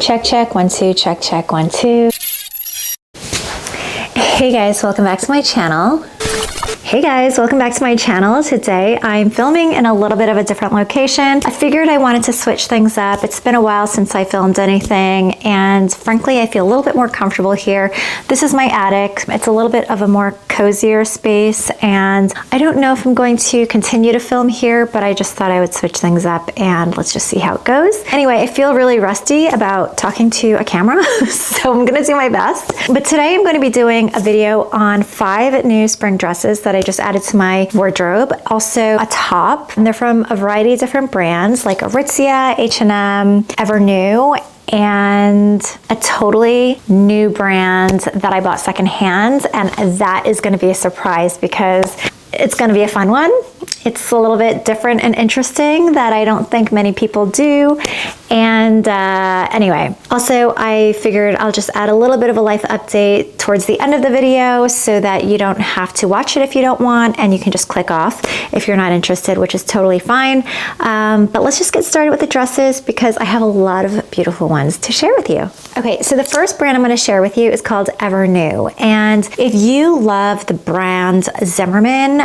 Check, check, 1, 2, check, check, 1, 2. Hey guys, welcome back to my channel. Today I'm filming in a little bit of a different location. I figured I wanted to switch things up. It's been a while since I filmed anything, and frankly, I feel a little bit more comfortable here. This is my attic. It's a little bit of a more cozier space, and I don't know if I'm going to continue to film here, but I just thought I would switch things up and let's just see how it goes. Anyway, I feel really rusty about talking to a camera, so I'm gonna do my best. But today I'm going to be doing a video on 5 new spring dresses that I just added to my wardrobe. Also a top, and they're from a variety of different brands like Aritzia, H&M, Ever New, and a totally new brand that I bought secondhand, and that is going to be a surprise because it's going to be a fun one. It's a little bit different and interesting that I don't think many people do. And anyway, also I figured I'll just add a little bit of a life update towards the end of the video so that you don't have to watch it if you don't want, and you can just click off if you're not interested, which is totally fine. But let's just get started with the dresses because I have a lot of beautiful ones to share with you. Okay, so the first brand I'm going to share with you is called Ever New. And if you love the brand Zimmermann,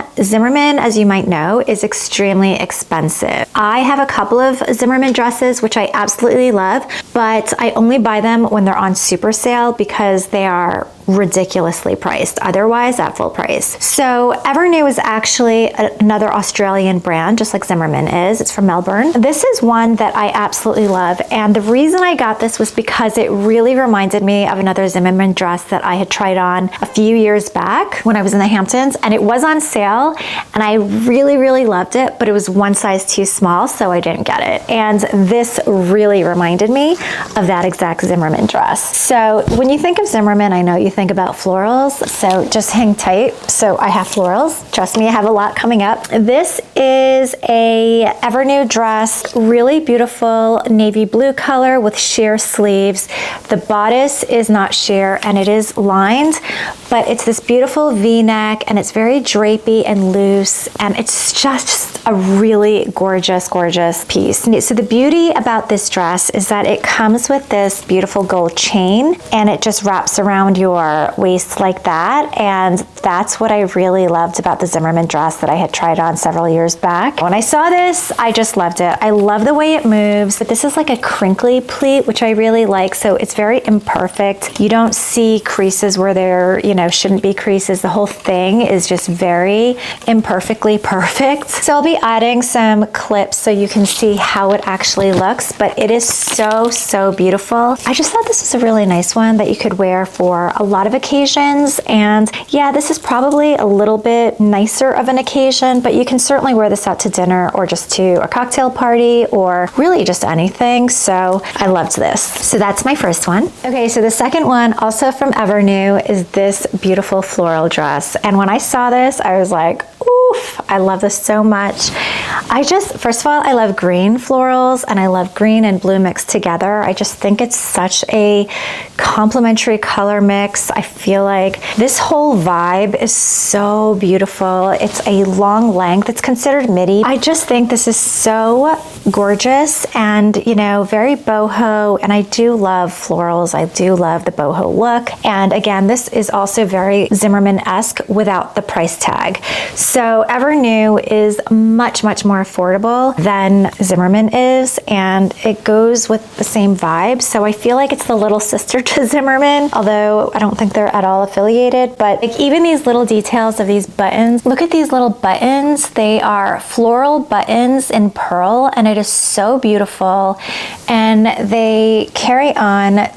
as you might know, is extremely expensive. I have a couple of Zimmermann dresses, which I absolutely love, but I only buy them when they're on super sale because they are ridiculously priced, otherwise at full price. So Ever New is actually another Australian brand, just like Zimmermann is. It's from Melbourne. This is one that I absolutely love, and the reason I got this was because it really reminded me of another Zimmermann dress that I had tried on a few years back when I was in the Hamptons, and it was on sale, and I really loved it, but it was one size too small, so I didn't get it. And this really reminded me of that exact Zimmermann dress. So when you think of Zimmermann, I know you think about florals, so just hang tight. So I have florals. Trust me, I have a lot coming up. This is a Ever New dress, really beautiful navy blue color with sheer sleeves. The bodice is not sheer and it is lined, but it's this beautiful V-neck and it's very drapey and loose, and it's just a really gorgeous piece. So the beauty about this dress is that it comes with this beautiful gold chain and it just wraps around your waist like that, and that's what I really loved about the Zimmermann dress that I had tried on several years back. When I saw this, I just loved it. I love the way it moves, but this is like a crinkly pleat, which I really like, so it's very imperfect. You don't see creases where there, shouldn't be creases. The whole thing is just very imperfectly perfect. So I'll be adding some clips so you can see how it actually looks, but it is so beautiful. I just thought this was a really nice one that you could wear for a lot of occasions, and yeah, this is probably a little bit nicer of an occasion, but you can certainly wear this out to dinner or just to a cocktail party or really just anything. So I loved this. So that's my first one. Okay, so the second one, also from Ever New, is this beautiful floral dress, and when I saw this I was like, oof, I love this so much. First of all, I love green florals, and I love green and blue mixed together. I just think it's such a complementary color mix. I feel like this whole vibe is so beautiful. It's a long length. It's considered midi. I just think this is so gorgeous and, very boho, and I do love florals. I do love the boho look. And again, this is also very Zimmermann-esque without the price tag. So Ever New is much more affordable than Zimmermann is, and it goes with the same vibe. So I feel like it's the little sister to Zimmermann, although I don't think they're at all affiliated. But like even these little details of these buttons, look at these little buttons. They are floral buttons in pearl, and it is so beautiful, and they carry on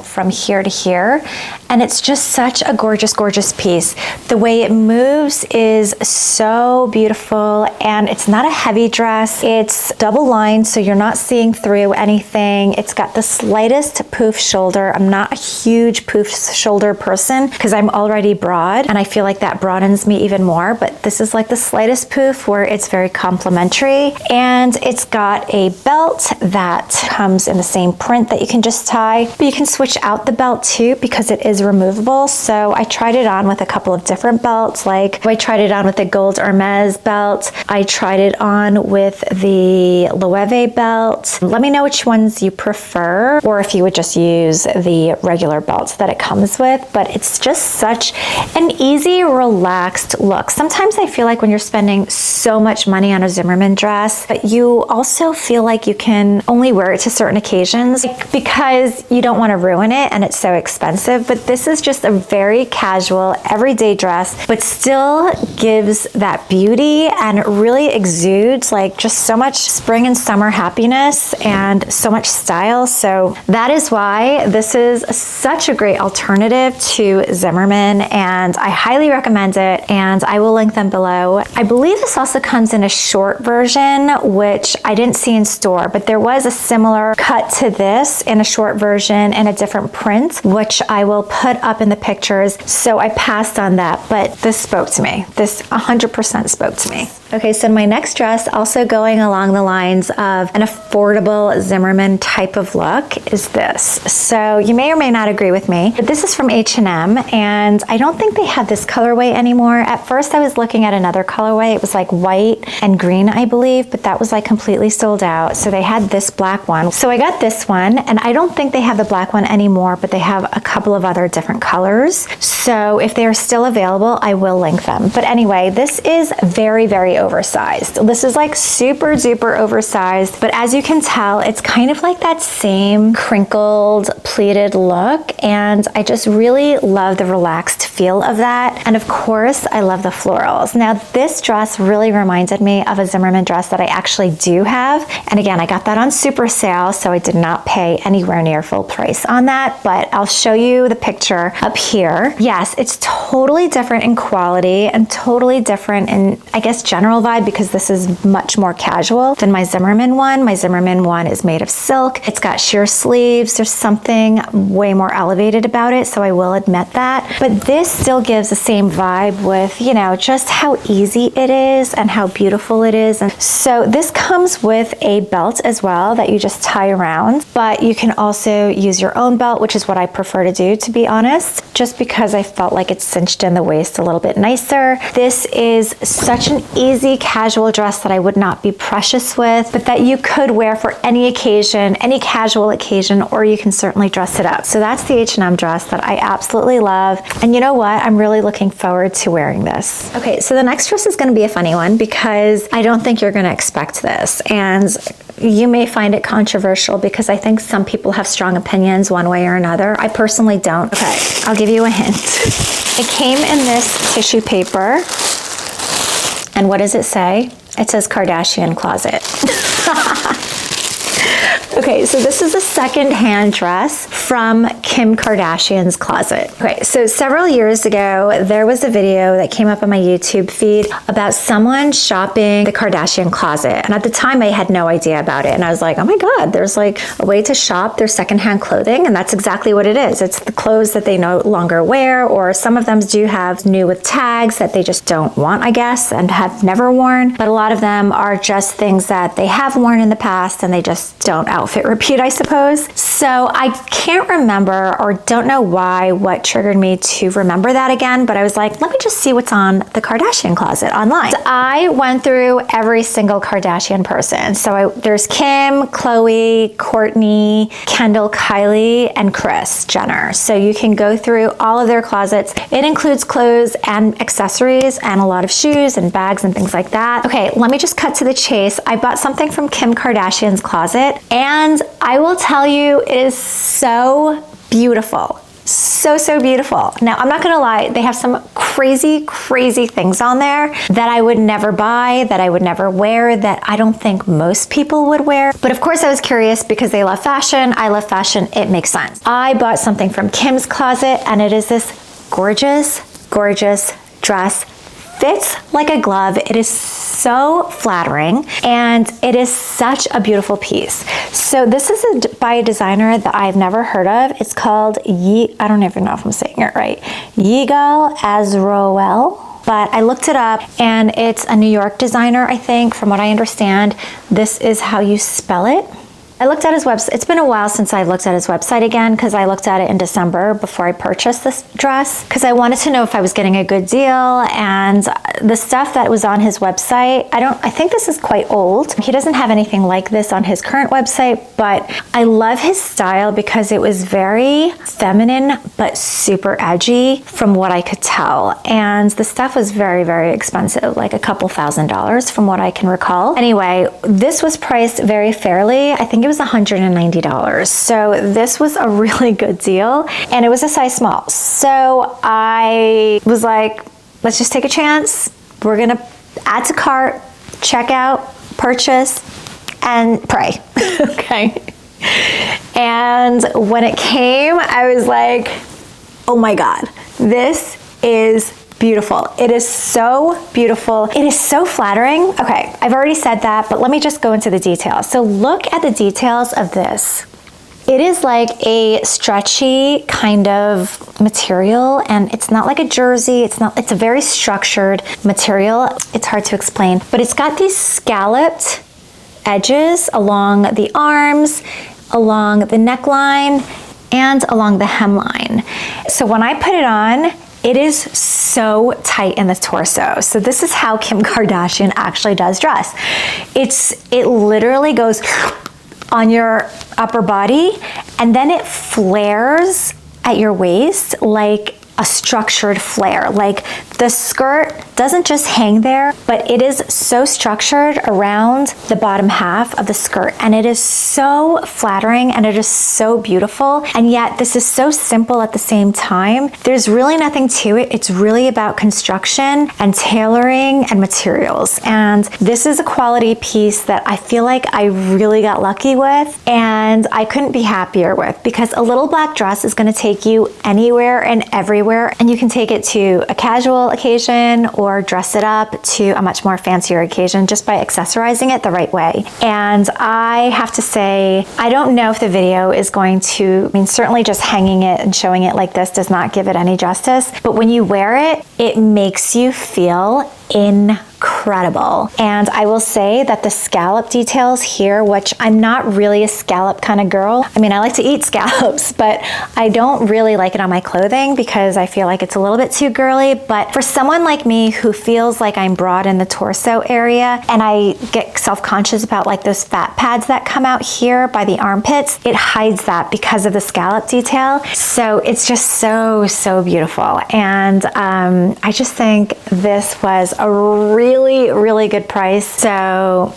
from here to here, and it's just such a gorgeous piece. The way it moves is so beautiful, and it's not a heavy dress. It's double lined, so you're not seeing through anything. It's got the slightest poof shoulder. I'm not a huge poof shoulder person because I'm already broad, and I feel like that broadens me even more, but this is like the slightest poof where it's very complimentary. And it's got a belt that comes in the same print that you can just tie. But You can switch out the belt too because it is removable. So I tried it on with a couple of different belts. Like I tried it on with the gold Hermes belt. I tried it on with the Loewe belt. Let me know which ones you prefer, or if you would just use the regular belts that it comes with. But it's just such an easy, relaxed look. Sometimes I feel like when you're spending so much money on a Zimmermann dress, but you also feel like you can only wear it to certain occasions because you don't want to ruin it and it's so expensive. But this is just a very casual, everyday dress, but still gives that beauty and really exudes like just so much spring and summer happiness and so much style. So that is why this is such a great alternative to Zimmermann, and I highly recommend it, and I will link them below. I believe this also comes in a short version, which I didn't see in store, but there was a similar cut to this in a short version and a different print, which I will put up in the pictures. So I passed on that, but this spoke to me. This 100% spoke to me. Okay, so my next dress, also going along the lines of an affordable Zimmermann type of look, is this. So you may or may not agree with me, but this is from H&M, and I don't think they have this colorway anymore. At first I was looking at another colorway. It was like white and green, I believe, but that was like completely sold out. So they had this black one. So I got this one, and I don't think they have the black one anymore, but they have a couple of other different colors. So if they are still available, I will link them. But anyway, this is very, very oversized. This is like super duper oversized, but as you can tell, it's kind of like that same crinkled pleated look, and I just really love the relaxed feel of that. And of course, I love the florals. Now, this dress really reminded me of a Zimmermann dress that I actually do have, and again, I got that on super sale, so I did not pay anywhere near full price on that, but I'll show you the picture up here. Yes, it's totally different in quality and totally different in, I guess, general vibe, because this is much more casual than my Zimmermann one. My Zimmermann one is made of silk. It's got sheer sleeves. There's something way more elevated about it, so I will admit that. But this still gives the same vibe with, you know, just how easy it is and how beautiful it is. And so this comes with a belt as well that you just tie around, but you can also use your own belt, which is what I prefer to do, to be honest, just because I felt like it cinched in the waist a little bit nicer. This is such an easy casual dress that I would not be precious with, but that you could wear for any occasion, any casual occasion, or you can certainly dress it up. So that's the H&M dress that I absolutely love. And you know what? I'm really looking forward to wearing this. Okay, so the next dress is going to be a funny one because I don't think you're going to expect this. And you may find it controversial because I think some people have strong opinions one way or another. I personally don't. Okay, I'll give you a hint. It came in this tissue paper. And what does it say? It says Kardashian Kloset. Okay, so this is a secondhand dress from Kim Kardashian's closet. Okay, so several years ago, there was a video that came up on my YouTube feed about someone shopping the Kardashian closet. And at the time, I had no idea about it. And I was like, oh my God, there's like a way to shop their secondhand clothing. And that's exactly what it is. It's the clothes that they no longer wear, or some of them do have new with tags that they just don't want, I guess, and have never worn. But a lot of them are just things that they have worn in the past and they just don't outfit repeat, I suppose. So I can't remember, or don't know why, what triggered me to remember that again, but I was like, let me just see what's on the Kardashian closet online. So I went through every single Kardashian person. So there's Kim, Khloe, Kourtney, Kendall, Kylie, and Kris Jenner. So you can go through all of their closets. It includes clothes and accessories and a lot of shoes and bags and things like that. Okay, let me just cut to the chase. I bought something from Kim Kardashian's closet, and I will tell you, it is so beautiful. So beautiful. Now, I'm not gonna lie, they have some crazy things on there that I would never buy, that I would never wear, that I don't think most people would wear. But of course I was curious because they love fashion, I love fashion, it makes sense. I bought something from Kim's closet, and it is this gorgeous dress. Fits like a glove. It is so flattering, and it is such a beautiful piece. So this is by a designer that I've never heard of. It's called I don't even know if I'm saying it right. Yigal Azroel. But I looked it up, and it's a New York designer, I think, from what I understand. This is how you spell it. I looked at his website. It's been a while since I looked at his website again because I looked at it in December before I purchased this dress because I wanted to know if I was getting a good deal. And the stuff that was on his website, I think this is quite old. He doesn't have anything like this on his current website, but I love his style because it was very feminine but super edgy from what I could tell. And the stuff was very, very expensive, like a couple $1,000 from what I can recall. Anyway, this was priced very fairly. I think it was $190. So this was a really good deal, and it was a size small. So I was like, let's just take a chance. We're gonna add to cart, check out, purchase, and pray. Okay. And when it came, I was like, oh my God, this is beautiful. It is so beautiful. It is so flattering. Okay, I've already said that, but let me just go into the details. So look at the details of this. It is like a stretchy kind of material, and it's not like a jersey. It's a very structured material. It's hard to explain, but it's got these scalloped edges along the arms, along the neckline, and along the hemline. So when I put it on, it is so tight in the torso. So this is how Kim Kardashian actually does dress. It literally goes on your upper body, and then it flares at your waist like a structured flare. Like the skirt doesn't just hang there, but it is so structured around the bottom half of the skirt, and it is so flattering and it is so beautiful. And yet this is so simple at the same time. There's really nothing to it. It's really about construction and tailoring and materials. And this is a quality piece that I feel like I really got lucky with, and I couldn't be happier with, because a little black dress is going to take you anywhere and everywhere. And you can take it to a casual occasion or dress it up to a much more fancier occasion just by accessorizing it the right way. And I have to say, I don't know if the video is going to, certainly just hanging it and showing it like this does not give it any justice. But when you wear it, it makes you feel incredible. And I will say that the scallop details here, which I'm not really a scallop kind of girl. I like to eat scallops, but I don't really like it on my clothing because I feel like it's a little bit too girly. But for someone like me who feels like I'm broad in the torso area, and I get self-conscious about like those fat pads that come out here by the armpits, it hides that because of the scallop detail. So it's just so, so beautiful. And I just think this was a really, really good price. So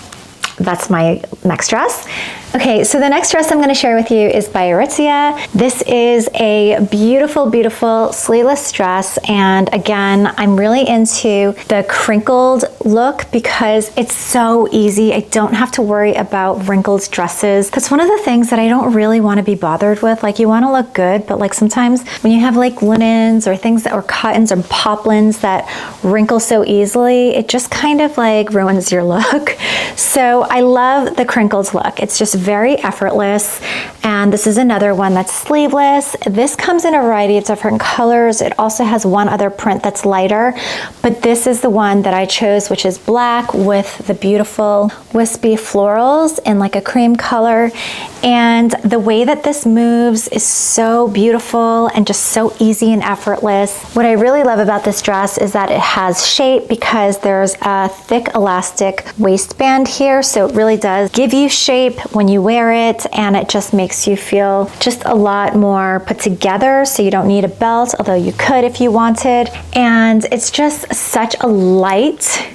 that's my next dress. Okay, so the next dress I'm going to share with you is by Aritzia. This is a beautiful, beautiful sleeveless dress. And again, I'm really into the crinkled look because it's so easy. I don't have to worry about wrinkled dresses. That's one of the things that I don't really want to be bothered with. Like, you want to look good, but like sometimes when you have like linens or things that, or cottons or poplins that wrinkle so easily, it just kind of like ruins your look. So I love the crinkled look. It's just very effortless. And this is another one that's sleeveless. This comes in a variety of different colors. It also has one other print that's lighter, but this is the one that I chose, which is black with the beautiful wispy florals in like a cream color. And the way that this moves is so beautiful and just so easy and effortless. What I really love about this dress is that it has shape because there's a thick elastic waistband here. So it really does give you shape when you wear it, and it just makes you feel just a lot more put together. So you don't need a belt, although you could if you wanted. And it's just such a light,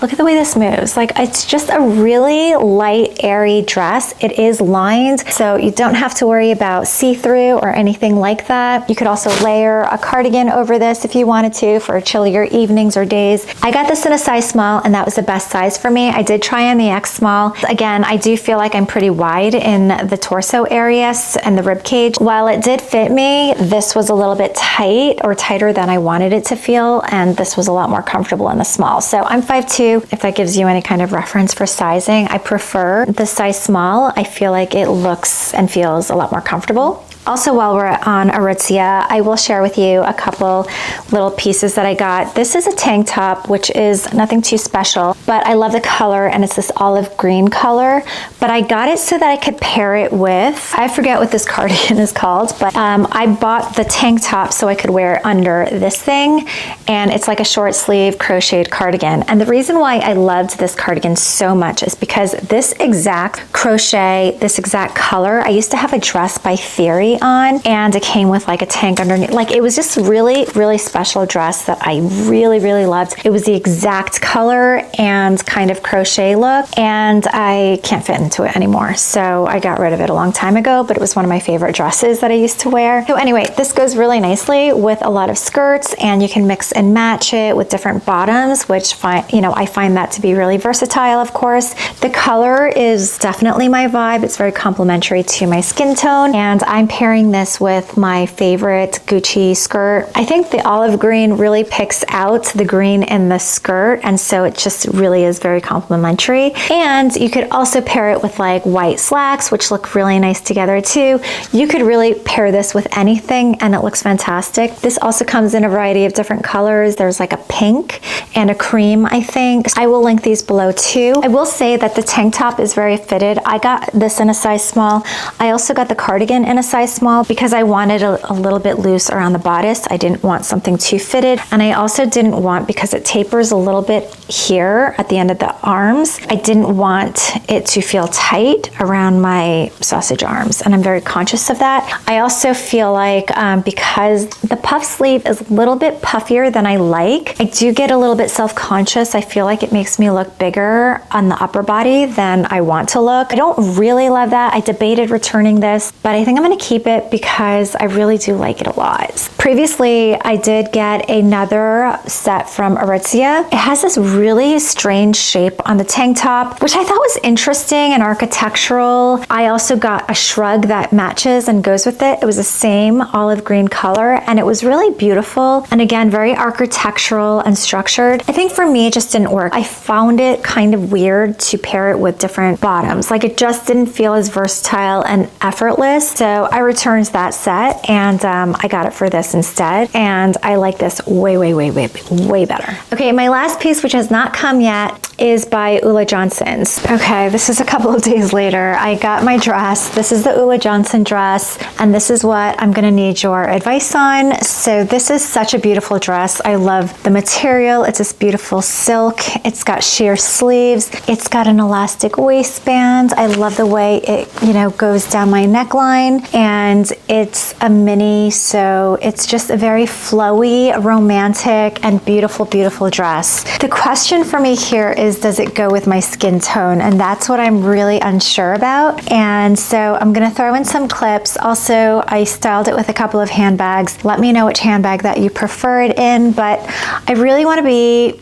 look at the way this moves. Like, it's just a really light, airy dress. It is lined, so you don't have to worry about see-through or anything like that. You could also layer a cardigan over this if you wanted to for chillier evenings or days. I got this in a size small, and that was the best size for me. I did try on the X small. Again, I do feel like I'm pretty wide in the torso areas and the rib cage. While it did fit me, this was a little bit tight, or tighter than I wanted it to feel, and this was a lot more comfortable in the small. So I'm 5'2", if that gives you any kind of reference for sizing. I prefer the size small. I feel like it looks and feels a lot more comfortable. Also, while we're on Aritzia, I will share with you a couple little pieces that I got. This is a tank top, which is nothing too special, but I love the color, and it's this olive green color. But I got it so that I could pair it with, I forget what this cardigan is called, but I bought the tank top so I could wear it under this thing, and it's like a short sleeve crocheted cardigan. And the reason why I loved this cardigan so much is because this exact crochet, this exact color, I used to have a dress by Theory on, and it came with like a tank underneath. Like, it was just really, really special dress that I really, really loved. It was the exact color and kind of crochet look, and I can't fit into it anymore. So I got rid of it a long time ago, but it was one of my favorite dresses that I used to wear. So anyway, this goes really nicely with a lot of skirts, and you can mix and match it with different bottoms, which I find that to be really versatile, of course. The color is definitely my vibe. It's very complimentary to my skin tone, and I'm pairing this with my favorite Gucci skirt. I think the olive green really picks out the green in the skirt, and so it just really is very complimentary. And you could also pair it with like white slacks, which look really nice together too. You could really pair this with anything, and it looks fantastic. This also comes in a variety of different colors. There's like a pink and a cream, I think. I will link these below too. I will say that the tank top is very fitted. I got this in a size small. I also got the cardigan in a size small because I wanted a little bit loose around the bodice. I didn't want something too fitted, and I also didn't want, because it tapers a little bit here at the end of the arms, I didn't want it to feel tight around my sausage arms, and I'm very conscious of that. I also feel like because the puff sleeve is a little bit puffier than I like, I do get a little bit self-conscious. I feel like it makes me look bigger on the upper body than I want to look. I don't really love that. I debated returning this, but I think I'm going to keep it because I really do like it a lot. Previously, I did get another set from Aritzia. It has this really strange shape on the tank top, which I thought was interesting and architectural. I also got a shrug that matches and goes with it. It was the same olive green color, and it was really beautiful, and again, very architectural and structured. I think for me, it just didn't work. I found it kind of weird to pair it with different bottoms. Like, it just didn't feel as versatile and effortless. So I returned that set, and I got it for this instead, and I like this way, way, way, way, way better. Okay, my last piece, which has not come yet, is by Ulla Johnson's. Okay, this is a couple of days later. I got my dress. This is the Ulla Johnson dress, and this is what I'm gonna need your advice on. So this is such a beautiful dress. I love the material. It's this beautiful silk. It's got sheer sleeves. It's got an elastic waistband. I love the way it, goes down my neckline, and it's a mini, so it's just a very flowy, romantic, and beautiful, beautiful dress. The question for me here is, does it go with my skin tone? And that's what I'm really unsure about. And so I'm gonna throw in some clips. Also, I styled it with a couple of handbags. Let me know which handbag that you prefer it in, but I really wanna be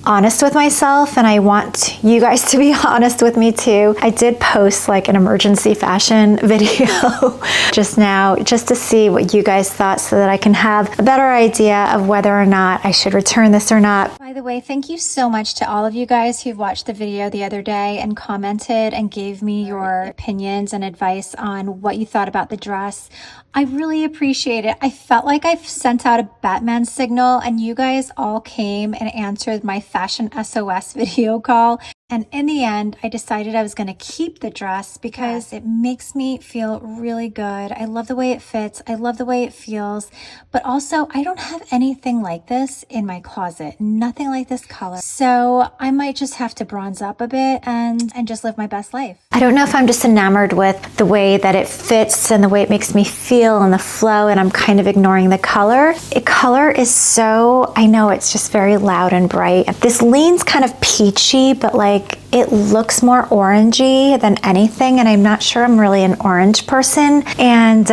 honest with myself, and I want you guys to be honest with me too. I did post like an emergency fashion video just now, just to see what you guys thought, so that I can have a better idea of whether or not I should return this or not. By the way, thank you so much to all of you guys who watched the video the other day and commented and gave me your opinions and advice on what you thought about the dress. I really appreciate it. I felt like I sent out a Batman signal, and you guys all came and answered my Fashion SOS video call. And in the end, I decided I was going to keep the dress because it makes me feel really good. I love the way it fits. I love the way it feels. But also, I don't have anything like this in my closet. Nothing like this color. So I might just have to bronze up a bit and just live my best life. I don't know if I'm just enamored with the way that it fits and the way it makes me feel and the flow, and I'm kind of ignoring the color. The color is so, I know it's just very loud and bright. This leans kind of peachy, but like, it looks more orangey than anything, and I'm not sure I'm really an orange person. And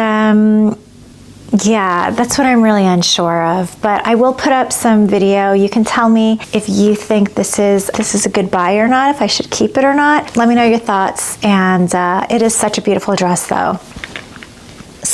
yeah, that's what I'm really unsure of. But I will put up some video. You can tell me if you think this is a good buy or not, if I should keep it or not. Let me know your thoughts. And it is such a beautiful dress though.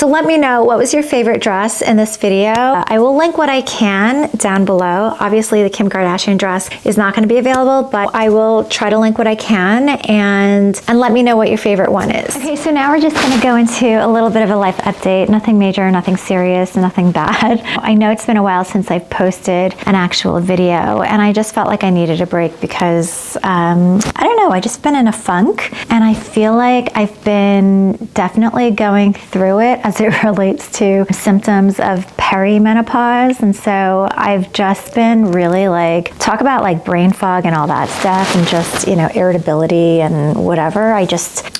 So let me know, what was your favorite dress in this video? I will link what I can down below. Obviously the Kim Kardashian dress is not going to be available, but I will try to link what I can and let me know what your favorite one is. Okay, so now we're just going to go into a little bit of a life update. Nothing major, nothing serious, nothing bad. I know it's been a while since I've posted an actual video, and I just felt like I needed a break because I don't know, I just been in a funk, and I feel like I've been definitely going through it as it relates to symptoms of perimenopause. And so I've just been really like, talk about like brain fog and all that stuff, and just, you know, irritability and whatever.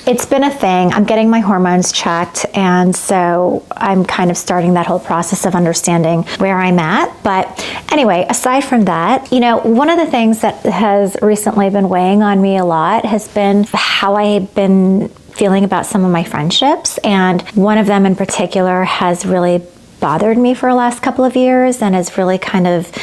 It's been a thing. I'm getting my hormones checked, and so I'm kind of starting that whole process of understanding where I'm at. But anyway, aside from that, you know, one of the things that has recently been weighing on me a lot has been how I've been feeling about some of my friendships. And one of them in particular has really bothered me for the last couple of years and has really kind of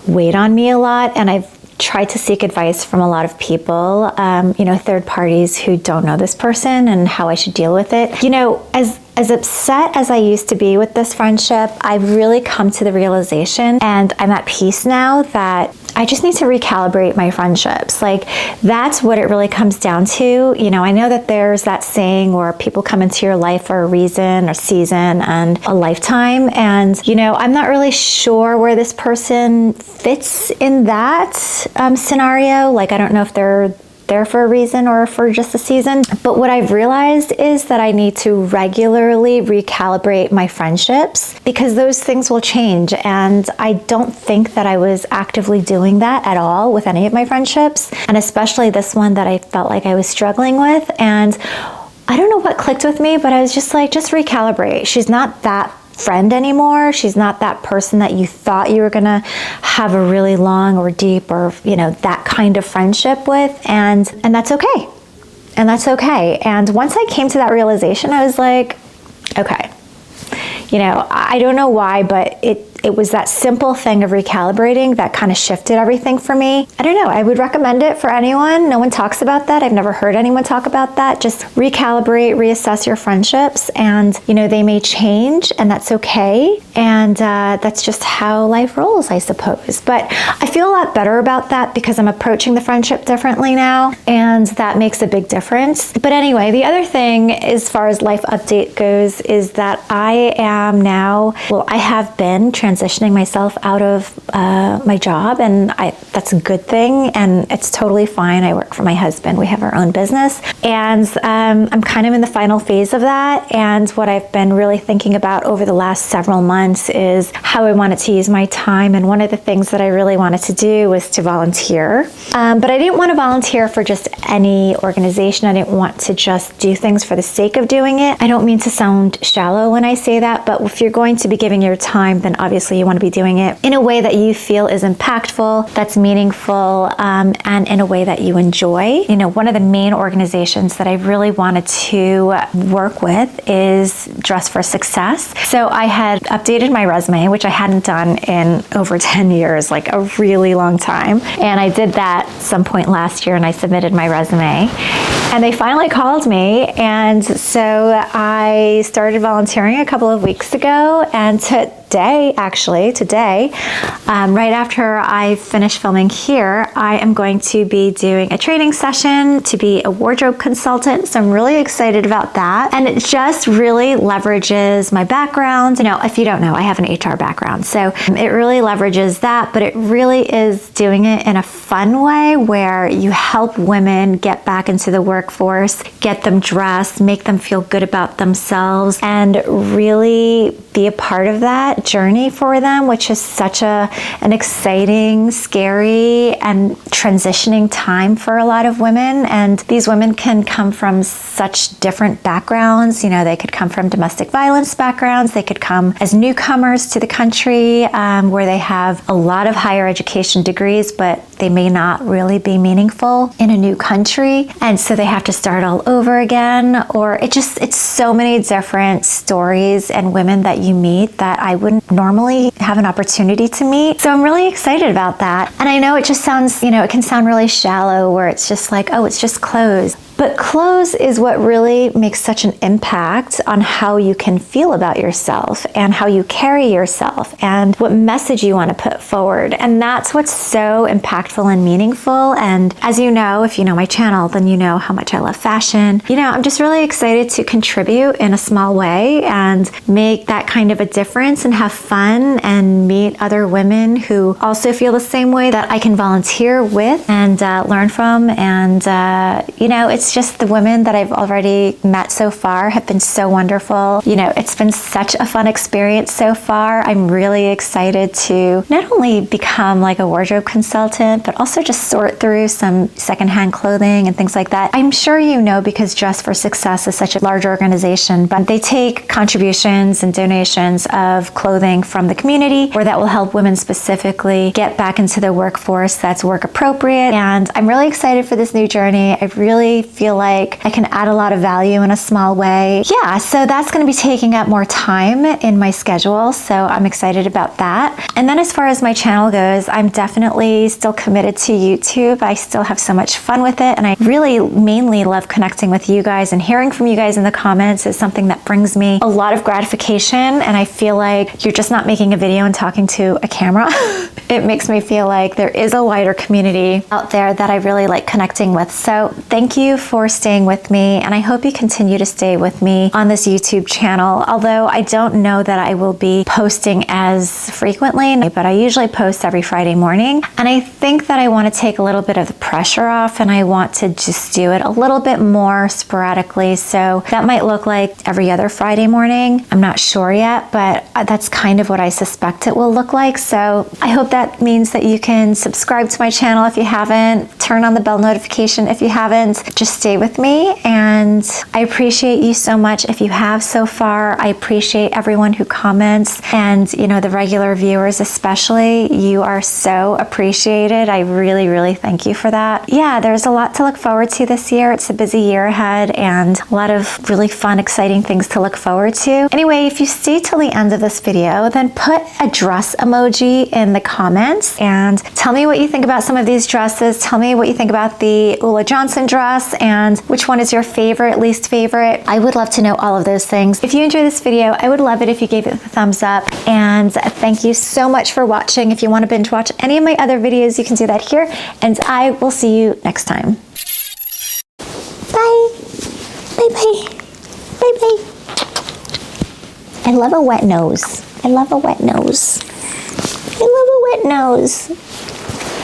weighed on me a lot. And I've tried to seek advice from a lot of people, you know, third parties who don't know this person and how I should deal with it. You know, as upset as I used to be with this friendship, I've really come to the realization, and I'm at peace now, that I just need to recalibrate my friendships. Like, that's what it really comes down to. You know, I know that there's that saying where people come into your life for a reason, a season, and a lifetime. And, you know, I'm not really sure where this person fits in that scenario. Like, I don't know if they're there for a reason or for just a season. But what I've realized is that I need to regularly recalibrate my friendships, because those things will change. And I don't think that I was actively doing that at all with any of my friendships, and especially this one that I felt like I was struggling with. And I don't know what clicked with me, but I was just like, just recalibrate. She's not that friend anymore. She's not that person that you thought you were gonna have a really long or deep or, you know, that kind of friendship with, and that's okay. And that's okay. And once I came to that realization, I was like, okay, you know, I don't know why, but it was that simple thing of recalibrating that kind of shifted everything for me. I don't know, I would recommend it for anyone. No one talks about that. I've never heard anyone talk about that. Just recalibrate, reassess your friendships, and, you know, they may change, and that's okay. And that's just how life rolls, I suppose. But I feel a lot better about that because I'm approaching the friendship differently now, and that makes a big difference. But anyway, the other thing as far as life update goes is that I am now, well, I have been transitioning myself out of my job, and that's a good thing, and it's totally fine. I work for my husband. We have our own business, and I'm kind of in the final phase of that. And what I've been really thinking about over the last several months is how I wanted to use my time. And one of the things that I really wanted to do was to volunteer, but I didn't want to volunteer for just any organization. I didn't want to just do things for the sake of doing it. I don't mean to sound shallow when I say that, but if you're going to be giving your time, then obviously you want to be doing it in a way that you feel is impactful, that's meaningful, and in a way that you enjoy. You know, one of the main organizations that I really wanted to work with is Dress for Success. So I had updated my resume, which I hadn't done in over 10 years, like a really long time. And I did that some point last year, and I submitted my resume. And they finally called me, and so I started volunteering a couple of weeks ago, and today, right after I finish filming here, I am going to be doing a training session to be a wardrobe consultant. So I'm really excited about that. And it just really leverages my background. You know, if you don't know, I have an HR background. So it really leverages that, but it really is doing it in a fun way where you help women get back into the workforce, get them dressed, make them feel good about themselves, and really be a part of that journey for them, which is such an exciting, scary, and transitioning time for a lot of women. And these women can come from such different backgrounds. You know, they could come from domestic violence backgrounds. They could come as newcomers to the country, where they have a lot of higher education degrees, but they may not really be meaningful in a new country. And so they have to start all over again. Or it's so many different stories and women that you meet that I wouldn't normally have an opportunity to meet. So I'm really excited about that. And I know it just sounds, you know, it can sound really shallow where it's just like, oh, it's just clothes. But clothes is what really makes such an impact on how you can feel about yourself and how you carry yourself and what message you want to put forward. And that's what's so impactful and meaningful. And as you know, if you know my channel, then you know how much I love fashion. You know, I'm just really excited to contribute in a small way and make that kind of a difference and have fun and meet other women who also feel the same way that I can volunteer with and learn from. And, you know, it's just the women that I've already met so far have been so wonderful. You know, it's been such a fun experience so far. I'm really excited to not only become like a wardrobe consultant, but also just sort through some secondhand clothing and things like that. I'm sure you know, because Dress for Success is such a large organization, but they take contributions and donations of clothing from the community where that will help women specifically get back into the workforce that's work appropriate. And I'm really excited for this new journey. I really feel like I can add a lot of value in a small way. Yeah, so that's going to be taking up more time in my schedule. So I'm excited about that. And then as far as my channel goes, I'm definitely still committed to YouTube. I still have so much fun with it. And I really mainly love connecting with you guys, and hearing from you guys in the comments is something that brings me a lot of gratification. And I feel like you're just not making a video and talking to a camera. It makes me feel like there is a wider community out there that I really like connecting with. So thank you for staying with me, and I hope you continue to stay with me on this YouTube channel. Although I don't know that I will be posting as frequently, but I usually post every Friday morning. And I think that I want to take a little bit of the pressure off, and I want to just do it a little bit more sporadically. So that might look like every other Friday morning. I'm not sure yet, but that's kind of what I suspect it will look like. So I hope that means that you can subscribe to my channel if you haven't, turn on the bell notification if you haven't, just stay with me. And I appreciate you so much if you have so far. I appreciate everyone who comments, and you know, the regular viewers especially. You are so appreciated. I really, really thank you for that. Yeah, there's a lot to look forward to this year. It's a busy year ahead and a lot of really fun, exciting things to look forward to. Anyway, if you stay till the end of this video, then put a dress emoji in the comments and tell me what you think about some of these dresses. Tell me what you think about the Ulla Johnson dress and which one is your favorite, least favorite. I would love to know all of those things. If you enjoyed this video, I would love it if you gave it a thumbs up. And thank you so much for watching. If you want to binge watch any of my other videos, you can do that here. And I will see you next time. Bye. Bye-bye. Bye-bye. I love a wet nose. I love a wet nose. I love a wet nose.